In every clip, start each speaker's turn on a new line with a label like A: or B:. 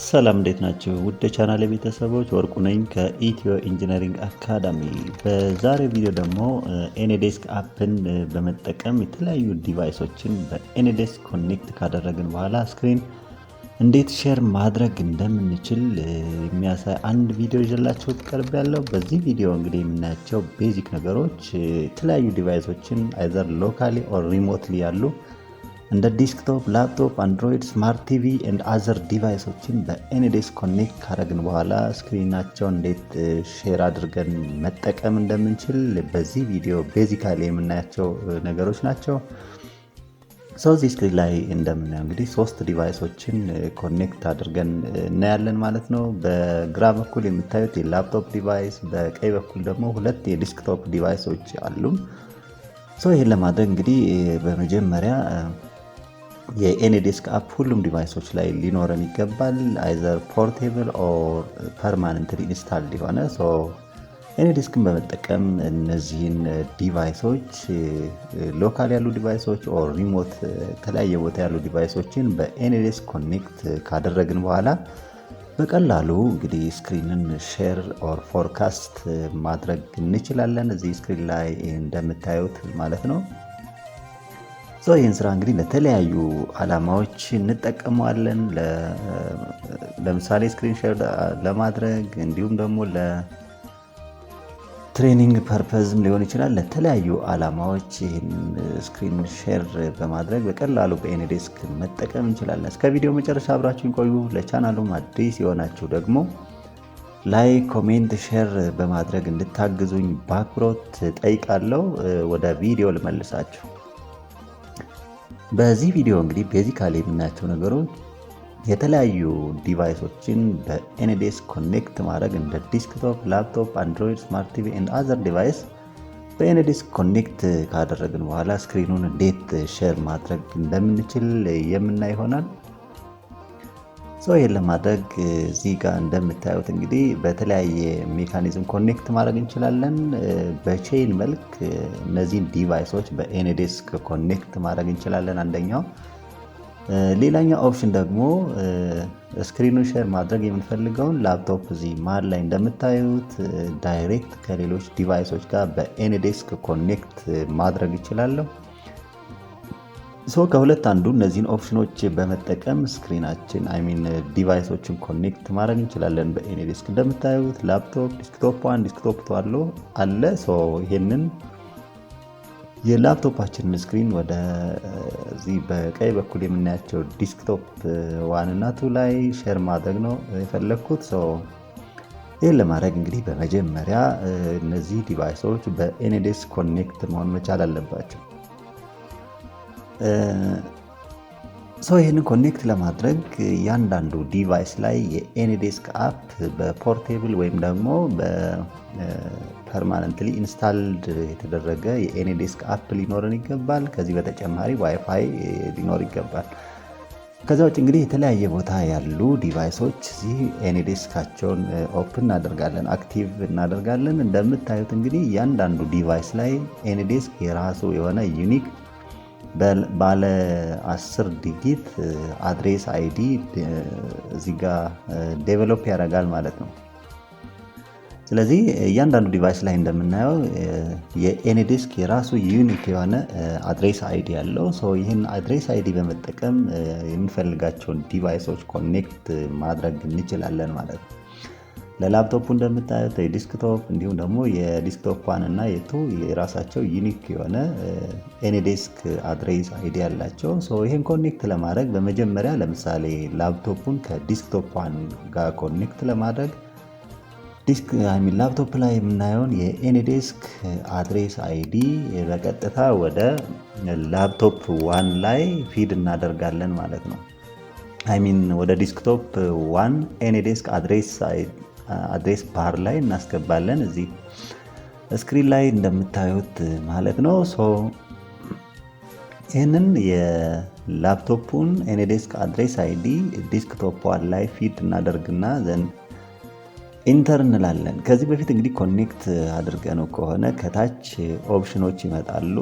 A: ሰላም እንዴት ናችሁ? ውድ የቻናሌ ቤተሰቦች ወርቁ ነኝ ከኢትዮ ኢንጂነሪንግ አካዳሚ። በዛሬው ቪዲዮ ደግሞ ኤኒዴስክ አፕን በመጠቀም የተለያዩ ዲቫይሶችን በኤኒዴስክ ኮኔክት ካደረግን በኋላ ስክሪን እንዴት ሼር ማድረግ እንደምንችል የሚያሳይ አንድ ቪዲዮ ይዤላችሁ ቀርቤያለሁ። በዚህ ቪዲዮ እንግዲህ የምናያቸው ቤዚክ ነገሮች የተለያዩ ዲቫይሶችን አይዘር ሎካሊ ኦር ሪሞትሊ ያሉ እንደ ዲስክቶፕ፣ ላፕቶፕ፣ አንድሮይድ፣ ስማርት ቲቪ ኤንድ አዘር ዲቫይሶችን በኤኒዴስክ ኮኔክት ካደረግን በኋላ ስክሪናቸውን እንዴት ሼር አድርገን መጠቀም እንደምንችል በዚህ ቪዲዮ ቤዚካሊ የምናያቸው ነገሮች ናቸው። እዚህ ስክሪን ላይ እንደምናየው እንግዲህ 3 ዲቫይሶችን ኮኔክት አድርገን እናያለን ማለት ነው። በግራ በኩል የምታዩት የላፕቶፕ ዲቫይስ፣ በቀኝ በኩል ደግሞ 2 የዲስክቶፕ ዲቫይሶች አሉ። ይህን ለማድረግ እንግዲህ በመጀመሪያ የኤኒዴስክ አፕ ሁሉም ዲቫይሶች ላይ ሊኖረን ይገባል። አይዘር ፖርቴብል ኦር ፐርማነንትሊ ኢንስታልድ የሆነ ኤኒዴስክን በመጠቀም እነዚህን ዲቫይሶች ሎካል ያሉ ዲቫይሶች ኦር ሪሞት የተለያየ ቦታ ያሉ ዲቫይሶችን በኤኒዴስክ ኮኔክት ካደረግን በኋላ በቀላሉ እንግዲህ ስክሪንን ሼር ኦር ፎርካስት ማድረግ እንችላለን። እዚህ ስክሪን ላይ እንደምታዩት ማለት ነው። ይህን ስራ እንግዲህ ለተለያዩ ዓላማዎች እንጠቀመዋለን። ለምሳሌ ስክሪን ሼር ለማድረግ እንዲሁም ደግሞ ለትሬኒንግ ፐርፐዝም ሊሆን ይችላል። ለተለያዩ ዓላማዎች ይህን ስክሪን ሼር በማድረግ በቀላሉ በኤኒዴስክ መጠቀም እንችላለን። እስከ ቪዲዮ መጨረሻ አብራችሁን ቆዩ። ለቻናሉም አዲስ የሆናችሁ ደግሞ ላይክ፣ ኮሜንት፣ ሼር በማድረግ እንድታግዙኝ በአክብሮት ጠይቃለሁ። ወደ ቪዲዮ ልመልሳችሁ። በዚህ ቪዲዮ እንግዲህ ቤዚካሊ የምናያቸው ነገሮች የተለያዩ ዲቫይሶችን በኤኒዴስክ ኮኔክት ማድረግ እንደ ዲስክቶፕ፣ ላፕቶፕ፣ አንድሮይድ፣ ስማርት ቲቪ ኤንድ አዘር ዲቫይስ በኤኒዴስክ ኮኔክት ካደረግን በኋላ ስክሪኑን እንዴት ሼር ማድረግ እንደምንችል የምናይ ይሆናል። ይህን ለማድረግ እዚህ ጋር እንደምታዩት እንግዲህ በተለያየ ሜካኒዝም ኮኔክት ማድረግ እንችላለን። በቼይን መልክ እነዚህን ዲቫይሶች በኤኒዴስክ ኮኔክት ማድረግ እንችላለን አንደኛው። ሌላኛው ኦፕሽን ደግሞ ስክሪኑን ሼር ማድረግ የምንፈልገውን ላፕቶፕ እዚህ መሀል ላይ እንደምታዩት ዳይሬክት ከሌሎች ዲቫይሶች ጋር በኤኒዴስክ ኮኔክት ማድረግ ይችላለሁ። ከሁለት አንዱ እነዚህን ኦፕሽኖች በመጠቀም ስክሪናችን ዲቫይሶችን ኮኔክት ማድረግ እንችላለን በኤኒዴስክ። እንደምታዩት ላፕቶፕ፣ ዲስክቶፕ 1፣ ዲስክቶፕ 2 አለ። ይሄንን የላፕቶፓችንን ስክሪን ወደ እዚህ በቀኝ በኩል የምናያቸው ዲስክቶፕ 1 እና 2 ላይ ሼር ማድረግ ነው የፈለግኩት። ይህን ለማድረግ እንግዲህ በመጀመሪያ እነዚህ ዲቫይሶች በኤኒዴስክ ኮኔክት መሆን መቻል አለባቸው። ይህንን ኮኔክት ለማድረግ እያንዳንዱ ዲቫይስ ላይ የኤኒዴስክ አፕ በፖርቴብል ወይም ደግሞ በፐርማነንትሊ ኢንስታልድ የተደረገ የኤኒዴስክ አፕ ሊኖረን ይገባል። ከዚህ በተጨማሪ ዋይፋይ ሊኖር ይገባል። ከዛ ውጭ እንግዲህ የተለያየ ቦታ ያሉ ዲቫይሶች እዚህ ኤኒዴስካቸውን ኦፕን እናደርጋለን፣ አክቲቭ እናደርጋለን። እንደምታዩት እንግዲህ እያንዳንዱ ዲቫይስ ላይ ኤኒዴስክ የራሱ የሆነ ዩኒክ ባለ 10 ዲጂት አድሬስ አይዲ እዚህ ጋር ዴቨሎፕ ያደርጋል ማለት ነው። ስለዚህ እያንዳንዱ ዲቫይስ ላይ እንደምናየው የኤኒዴስክ የራሱ ዩኒክ የሆነ አድሬስ አይዲ ያለው። ይህን አድሬስ አይዲ በመጠቀም የምንፈልጋቸውን ዲቫይሶች ኮኔክት ማድረግ እንችላለን ማለት ነው። ለላፕቶፑ እንደምታዩት የዲስክቶፕ እንዲሁም ደግሞ የዲስክቶፕ 1 እና የ2 የራሳቸው ዩኒክ የሆነ ኤኒዴስክ አድሬስ አይዲ ያላቸው። ይሄን ኮኔክት ለማድረግ በመጀመሪያ ለምሳሌ ላፕቶፑን ከዲስክቶፕ 1 ጋር ኮኔክት ለማድረግ ላፕቶፕ ላይ የምናየውን የኤኒዴስክ አድሬስ አይዲ በቀጥታ ወደ ላፕቶፕ 1 ላይ ፊድ እናደርጋለን ማለት ነው። ወደ ዲስክቶፕ 1 ኤኒዴስክ አድሬስ ባር ላይ እናስገባለን እዚህ ስክሪን ላይ እንደምታዩት ማለት ነው። ይህንን የላፕቶፑን ኤኒዴስክ አድሬስ አይዲ ዲስክቶፕ 1 ላይ ፊድ እናደርግና ዘንድ ኢንተር እንላለን። ከዚህ በፊት እንግዲህ ኮኔክት አድርገነው ከሆነ ከታች ኦፕሽኖች ይመጣሉ።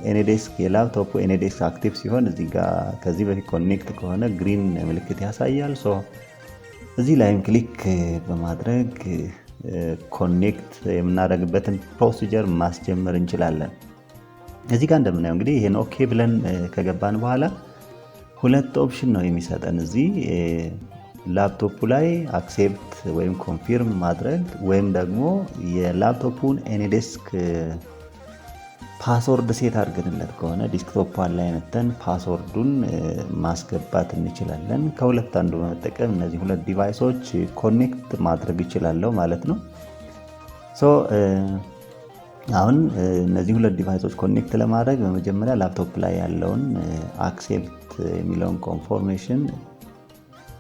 A: ኤኒዴስክ የላፕቶፑ ኤኒዴስክ አክቲቭ ሲሆን እዚህ ጋር ከዚህ በፊት ኮኔክት ከሆነ ግሪን ምልክት ያሳያል። እዚህ ላይም ክሊክ በማድረግ ኮኔክት የምናደርግበትን ፕሮሲጀር ማስጀመር እንችላለን። እዚህ ጋር እንደምናየው እንግዲህ ይሄን ኦኬ ብለን ከገባን በኋላ ሁለት ኦፕሽን ነው የሚሰጠን። እዚህ ላፕቶፑ ላይ አክሴፕት ወይም ኮንፊርም ማድረግ ወይም ደግሞ የላፕቶፑን ኤኒዴስክ ፓስወርድ ሴት አድርገንለት ከሆነ ዲስክቶፕ ላይ ነተን ፓስወርዱን ማስገባት እንችላለን። ከሁለት አንዱ በመጠቀም እነዚህ ሁለት ዲቫይሶች ኮኔክት ማድረግ ይችላለሁ ማለት ነው። አሁን እነዚህ ሁለት ዲቫይሶች ኮኔክት ለማድረግ በመጀመሪያ ላፕቶፕ ላይ ያለውን አክሴፕት የሚለውን ኮንፎርሜሽን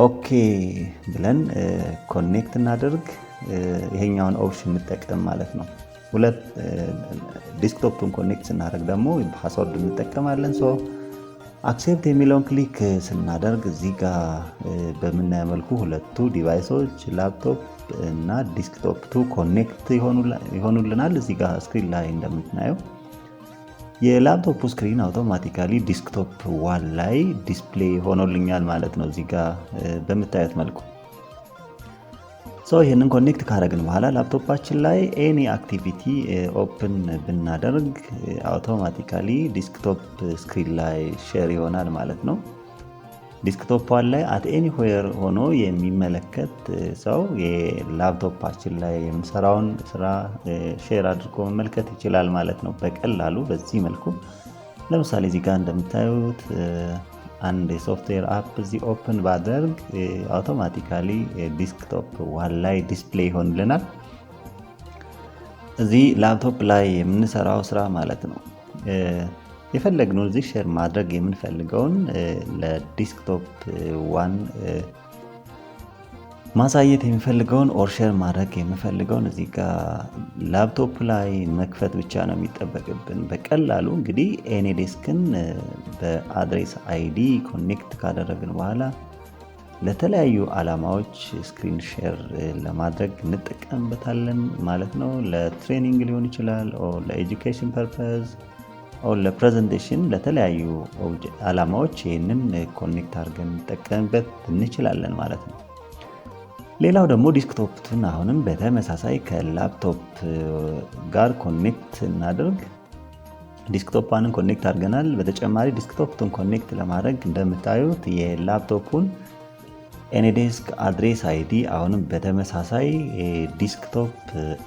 A: ኦኬ ብለን ኮኔክት እናደርግ። ይሄኛውን ኦፕሽን እንጠቀም ማለት ነው። ሁለት ዲስክቶፕን ኮኔክት ስናደርግ ደግሞ ፓስወርድ እንጠቀማለን። አክሴፕት የሚለውን ክሊክ ስናደርግ እዚህ ጋር በምናየው መልኩ ሁለቱ ዲቫይሶች ላፕቶፕ እና ዲስክቶፕ ኮኔክት ይሆኑልናል። እዚህ ጋር ስክሪን ላይ እንደምናየው የላፕቶፑ ስክሪን አውቶማቲካሊ ዲስክቶፕ ዋን ላይ ዲስፕሌይ ሆኖልኛል ማለት ነው። እዚህ ጋር በምታዩት መልኩ ይህንን ኮኔክት ካደረግን በኋላ ላፕቶፓችን ላይ ኤኒ አክቲቪቲ ኦፕን ብናደርግ አውቶማቲካሊ ዲስክቶፕ ስክሪን ላይ ሼር ይሆናል ማለት ነው። ዲስክቶፕ ዋን ላይ አት ኤኒዌር ሆኖ የሚመለከት ሰው የላፕቶፓችን ላይ የምንሰራውን ስራ ሼር አድርጎ መመልከት ይችላል ማለት ነው በቀላሉ በዚህ መልኩ። ለምሳሌ እዚህ ጋር እንደምታዩት አንድ የሶፍትዌር አፕ እዚህ ኦፕን ባደርግ አውቶማቲካሊ ዲስክቶፕ ዋን ላይ ዲስፕሌይ ይሆንልናል። እዚህ ላፕቶፕ ላይ የምንሰራው ስራ ማለት ነው የፈለግነው እዚህ ሼር ማድረግ የምንፈልገውን ለዲስክቶፕ ዋን ማሳየት የሚፈልገውን ኦር ሼር ማድረግ የምፈልገውን እዚህ ጋር ላፕቶፕ ላይ መክፈት ብቻ ነው የሚጠበቅብን። በቀላሉ እንግዲህ ኤኒዴስክን በአድሬስ አይዲ ኮኔክት ካደረግን በኋላ ለተለያዩ ዓላማዎች ስክሪን ሼር ለማድረግ እንጠቀምበታለን ማለት ነው። ለትሬኒንግ ሊሆን ይችላል፣ ለኤጁኬሽን ፐርፐዝ፣ ለፕሬዘንቴሽን፣ ለተለያዩ ዓላማዎች ይህንን ኮኔክት አድርገን እንጠቀምበት እንችላለን ማለት ነው። ሌላው ደግሞ ዲስክቶፕን አሁንም በተመሳሳይ ከላፕቶፕ ጋር ኮኔክት እናደርግ። ዲስክቶፕን ኮኔክት አድርገናል። በተጨማሪ ዲስክቶፕን ኮኔክት ለማድረግ እንደምታዩት የላፕቶፑን ኤኒዴስክ አድሬስ አይዲ አሁንም በተመሳሳይ ዲስክቶፕ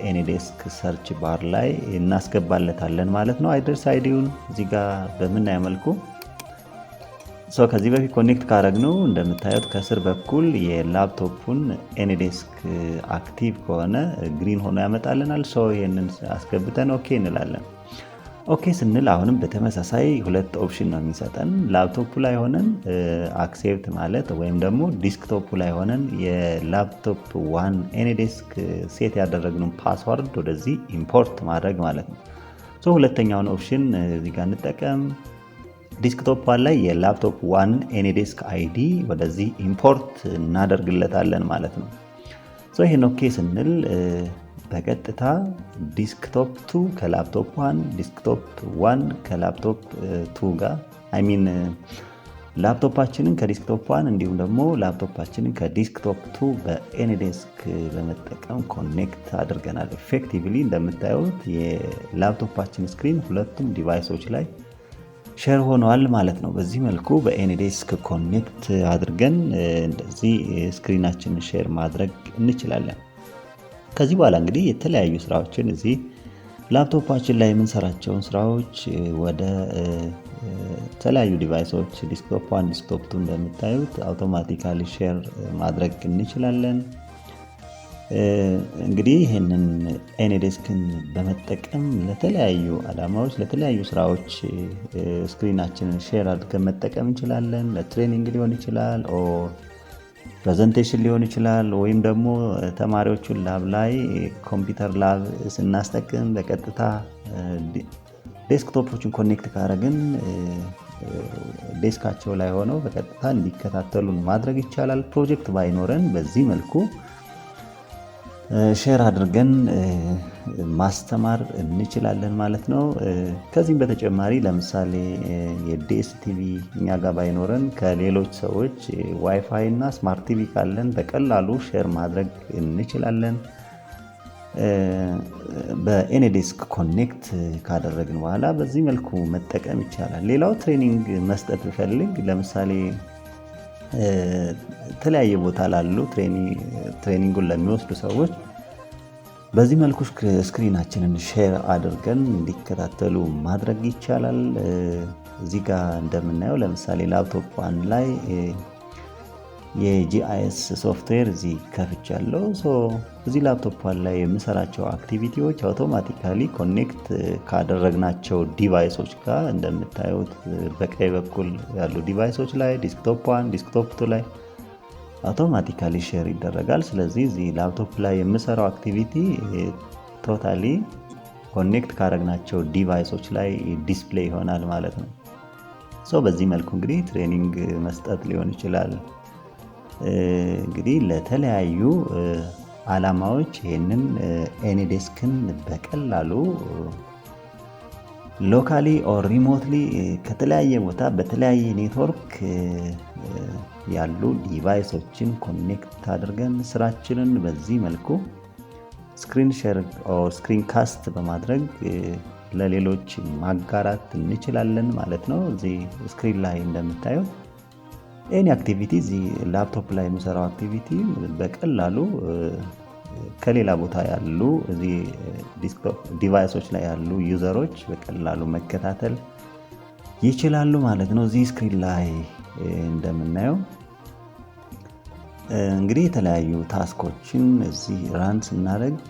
A: ኤኒዴስክ ሰርች ባር ላይ እናስገባለታለን ማለት ነው። አድሬስ አይዲውን እዚህ ጋር በምናየው መልኩ ከዚህ በፊት ኮኔክት ካደረግነው እንደምታዩት ከስር በኩል የላፕቶፑን ኤኒዴስክ አክቲቭ ከሆነ ግሪን ሆኖ ያመጣልናል። ይህንን አስገብተን ኦኬ እንላለን። ኦኬ ስንል አሁንም በተመሳሳይ ሁለት ኦፕሽን ነው የሚሰጠን። ላፕቶፑ ላይ ሆነን አክሴፕት ማለት ወይም ደግሞ ዲስክቶፑ ላይ ሆነን የላፕቶፕ ዋን ኤኒዴስክ ሴት ያደረግነው ፓስወርድ ወደዚህ ኢምፖርት ማድረግ ማለት ነው። ሁለተኛውን ኦፕሽን እዚህ ጋር እንጠቀም። ዲስክቶፕ ዋን ላይ የላፕቶፕ ዋን ኤኒዴስክ አይዲ ወደዚህ ኢምፖርት እናደርግለታለን ማለት ነው። ይህን ኦኬ ስንል በቀጥታ ዲስክቶፕ 2 ከላፕቶፕ 1 ዲስክቶፕ 1 ከላፕቶፕ 2 ጋር ላፕቶፓችንን ከዲስክቶፕ 1 እንዲሁም ደግሞ ላፕቶፓችንን ከዲስክቶፕ 2 በኤኒዴስክ በመጠቀም ኮኔክት አድርገናል። ኤፌክቲቭሊ እንደምታዩት የላፕቶፓችን ስክሪን ሁለቱም ዲቫይሶች ላይ ሼር ሆነዋል ማለት ነው። በዚህ መልኩ በኤኒዴስክ ኮኔክት አድርገን እንደዚህ ስክሪናችንን ሼር ማድረግ እንችላለን። ከዚህ በኋላ እንግዲህ የተለያዩ ስራዎችን እዚህ ላፕቶፓችን ላይ የምንሰራቸውን ስራዎች ወደ ተለያዩ ዲቫይሶች ዲስክቶፕ 1 ዲስክቶፕ 2 እንደምታዩት አውቶማቲካሊ ሼር ማድረግ እንችላለን። እንግዲህ ይህንን ኤኒዴስክን በመጠቀም ለተለያዩ ዓላማዎች ለተለያዩ ስራዎች ስክሪናችንን ሼር አድርገን መጠቀም እንችላለን። ለትሬኒንግ ሊሆን ይችላል፣ ፕሬዘንቴሽን ሊሆን ይችላል፣ ወይም ደግሞ ተማሪዎቹን ላብ ላይ ኮምፒውተር ላብ ስናስጠቅም በቀጥታ ዴስክቶፖችን ኮኔክት ካደረግን ዴስካቸው ላይ ሆነው በቀጥታ እንዲከታተሉን ማድረግ ይቻላል። ፕሮጀክት ባይኖረን በዚህ መልኩ ሼር አድርገን ማስተማር እንችላለን ማለት ነው። ከዚህም በተጨማሪ ለምሳሌ የዲኤስ ቲቪ እኛ ጋር ባይኖረን ከሌሎች ሰዎች ዋይፋይ እና ስማርት ቲቪ ካለን በቀላሉ ሼር ማድረግ እንችላለን። በኤኒዴስክ ኮኔክት ካደረግን በኋላ በዚህ መልኩ መጠቀም ይቻላል። ሌላው ትሬኒንግ መስጠት ብፈልግ ለምሳሌ የተለያየ ቦታ ላሉ ትሬኒንጉን ለሚወስዱ ሰዎች በዚህ መልኩ ስክሪናችንን ሼር አድርገን እንዲከታተሉ ማድረግ ይቻላል። እዚህ ጋር እንደምናየው ለምሳሌ ላፕቶፕ ዋን ላይ የጂአይኤስ ሶፍትዌር እዚህ ከፍቻለሁ። እዚህ ላፕቶፕ ዋን ላይ የምሰራቸው አክቲቪቲዎች አውቶማቲካሊ ኮኔክት ካደረግናቸው ዲቫይሶች ጋር እንደምታዩት በቀኝ በኩል ያሉ ዲቫይሶች ላይ ዲስክቶፕ ዋን፣ ዲስክቶፕ ቱ ላይ አውቶማቲካሊ ሼር ይደረጋል። ስለዚህ እዚህ ላፕቶፕ ላይ የምሰራው አክቲቪቲ ቶታሊ ኮኔክት ካደረግናቸው ዲቫይሶች ላይ ዲስፕሌይ ይሆናል ማለት ነው። በዚህ መልኩ እንግዲህ ትሬኒንግ መስጠት ሊሆን ይችላል። እንግዲህ ለተለያዩ ዓላማዎች ይህንን ኤኒዴስክን በቀላሉ ሎካሊ ኦር ሪሞትሊ ከተለያየ ቦታ በተለያየ ኔትወርክ ያሉ ዲቫይሶችን ኮኔክት አድርገን ስራችንን በዚህ መልኩ ስክሪን ሼር ኦር ስክሪን ካስት በማድረግ ለሌሎች ማጋራት እንችላለን ማለት ነው። እዚህ ስክሪን ላይ እንደምታዩት ኤኒ አክቲቪቲ እዚህ ላፕቶፕ ላይ የምሰራው አክቲቪቲ በቀላሉ ከሌላ ቦታ ያሉ እዚህ ዲስክቶፕ ዲቫይሶች ላይ ያሉ ዩዘሮች በቀላሉ መከታተል ይችላሉ ማለት ነው። እዚህ ስክሪን ላይ እንደምናየው እንግዲህ የተለያዩ ታስኮችን እዚህ ራን ስናደርግ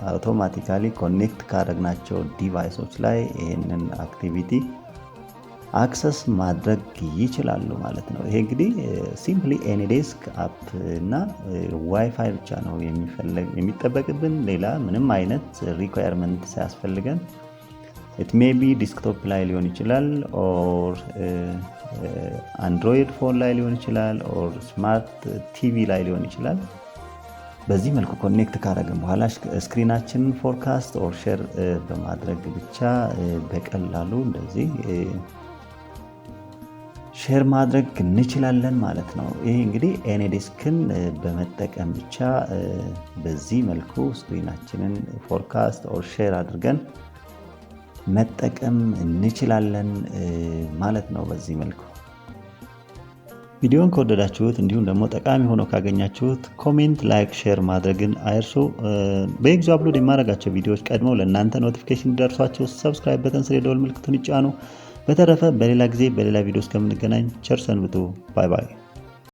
A: አውቶማቲካሊ ኮኔክት ካደረግናቸው ዲቫይሶች ላይ ይህንን አክቲቪቲ አክሰስ ማድረግ ይችላሉ ማለት ነው። ይሄ እንግዲህ ሲምፕሊ ኤኒዴስክ አፕ እና ዋይፋይ ብቻ ነው የሚጠበቅብን ሌላ ምንም አይነት ሪኳየርመንት ሳያስፈልገን ኢት ሜይ ቢ ዲስክቶፕ ላይ ሊሆን ይችላል ኦር አንድሮይድ ፎን ላይ ሊሆን ይችላል ኦር ስማርት ቲቪ ላይ ሊሆን ይችላል። በዚህ መልኩ ኮኔክት ካደረግን በኋላ ስክሪናችንን ፎርካስት ኦር ሼር በማድረግ ብቻ በቀላሉ እንደዚህ ሼር ማድረግ እንችላለን ማለት ነው። ይሄ እንግዲህ ኤኒዴስክን በመጠቀም ብቻ በዚህ መልኩ ስክሪናችንን ፎርካስት ኦር ሼር አድርገን መጠቀም እንችላለን ማለት ነው። በዚህ መልኩ ቪዲዮን ከወደዳችሁት እንዲሁም ደግሞ ጠቃሚ ሆኖ ካገኛችሁት ኮሜንት፣ ላይክ፣ ሼር ማድረግን አይርሱ። በየጊዜው አፕሎድ የማደርጋቸው ቪዲዮዎች ቀድመው ለእናንተ ኖቲፊኬሽን እንዲደርሷቸው ሰብስክራይብ በተን ስር የደወል ምልክቱን ይጫኑ። በተረፈ በሌላ ጊዜ በሌላ ቪዲዮ እስከምንገናኝ ቸር ሰንብቱ። ባይ ባይ።